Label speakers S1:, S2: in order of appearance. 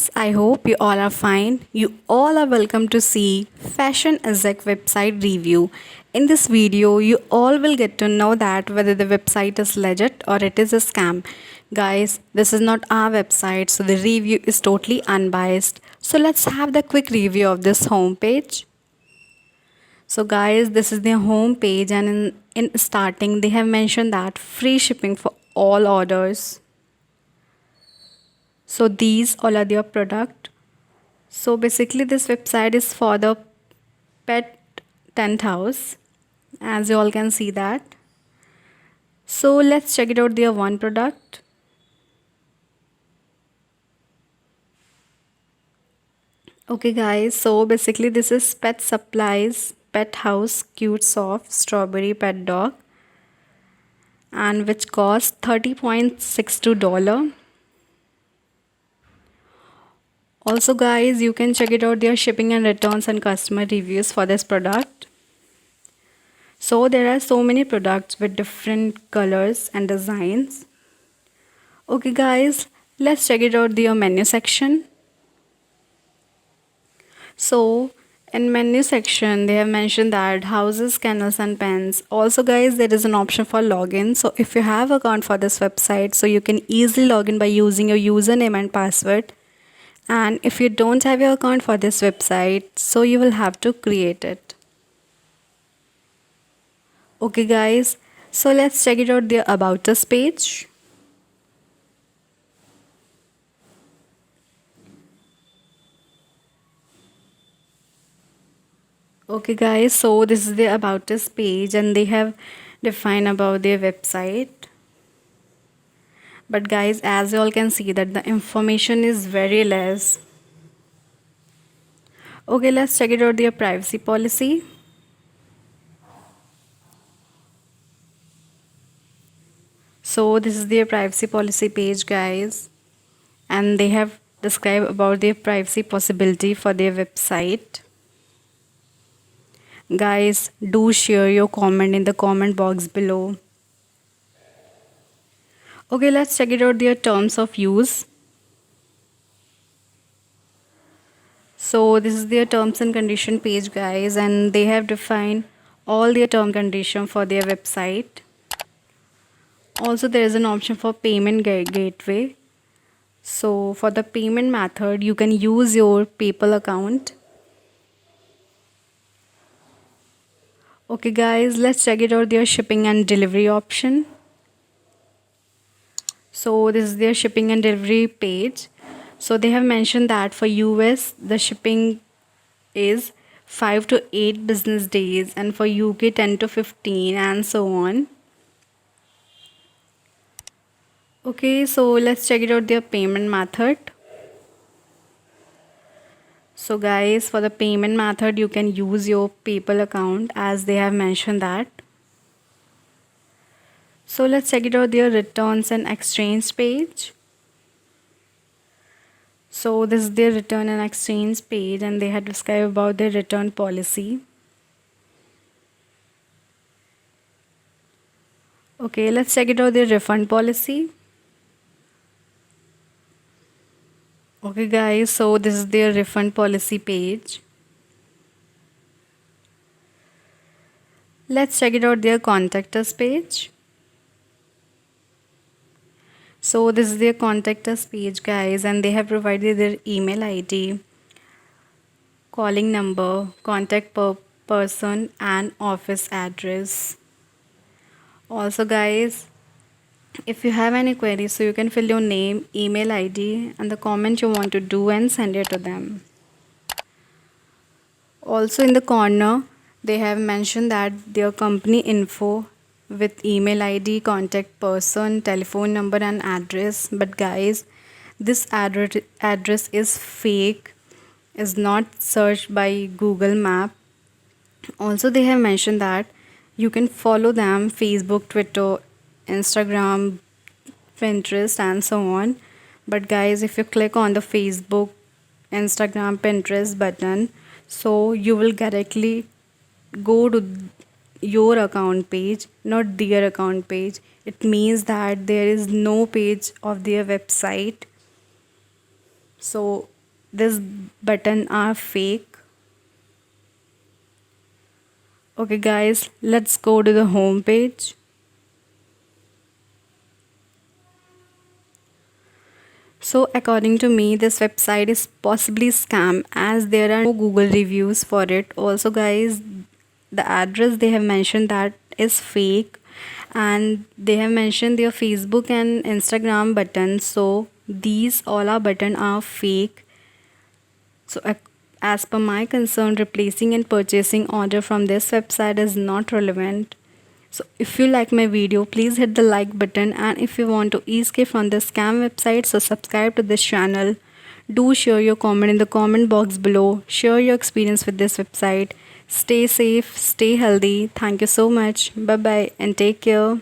S1: guys, I hope you all are fine. You all are welcome to see Fashion Exec website review. In this video, you all will get to know that whether the website is legit or it is a scam. Guys, this is not our website, so the review is totally unbiased. So let's have the quick review of this homepage. So guys, this is their homepage, and in starting they have mentioned that free shipping for all orders. So these all are their product. So basically this website is for the pet tent house, as you all can see that. So let's check it out, their one product. Okay guys, so basically this is pet supplies, pet house, cute soft strawberry pet dog, and which costs $30.62. Also guys, you can check it out, their shipping and returns and customer reviews for this product. So there are so many products with different colors and designs. Okay guys, let's check it out, their menu section. So in menu section they have mentioned that houses, kennels and pens. Also guys, there is an option for login. So if you have account for this website, so you can easily log in by using your username and password. And if you don't have your account for this website, so you will have to create it. Okay guys, so let's check it out, the about us page. Okay guys, so this is the about us page, and they have defined about their website. But guys, as you all can see that the information is very less. Okay, let's check it out, their privacy policy. So this is their privacy policy page guys, and they have described about their privacy possibility for their website. Guys, do share your comment in the comment box below. Okay, let's check it out, their terms of use. So this is their terms and condition page guys, and they have defined all their term condition for their website. Also there is an option for payment gateway. So for the payment method, you can use your PayPal account. Okay guys, let's check it out, their shipping and delivery option. So this is their shipping and delivery page. So they have mentioned that for US the shipping is 5 to 8 business days, and for UK 10 to 15, and so on. Okay, so let's check it out, their payment method. So guys, for the payment method you can use your PayPal account, as they have mentioned that. So let's check it out, their returns and exchange page. So this is their return and exchange page, and they had described about their return policy. Okay, let's check it out, their refund policy. Okay guys, so this is their refund policy page. Let's check it out, their contact us page. So this is their contact us page guys, and they have provided their email ID, calling number, contact person and office address. Also guys, if you have any queries, so you can fill your name, email ID and the comment you want to do and send it to them. Also in the corner they have mentioned that their company info with email ID, contact person, telephone number and address. But guys, this address is fake, is not searched by Google Map. Also they have mentioned that you can follow them Facebook, Twitter, Instagram, Pinterest and so on. But guys, if you click on the Facebook, Instagram, Pinterest button, so you will directly go to your account page, not their account page. It means that there is no page of their website. So this button are fake. Okay guys, let's go to the home page. So according to me, this website is possibly scam as there are no Google reviews for it. Also guys, the address they have mentioned that is fake, and they have mentioned their Facebook and Instagram buttons. So these all our button are fake. So as per my concern, replacing and purchasing order from this website is not relevant. So if you like my video, please hit the like button, and if you want to escape from the scam website, so subscribe to this channel. Do share your comment in the comment box below. Share your experience with this website. Stay safe, stay healthy. Thank you so much. Bye bye and take care.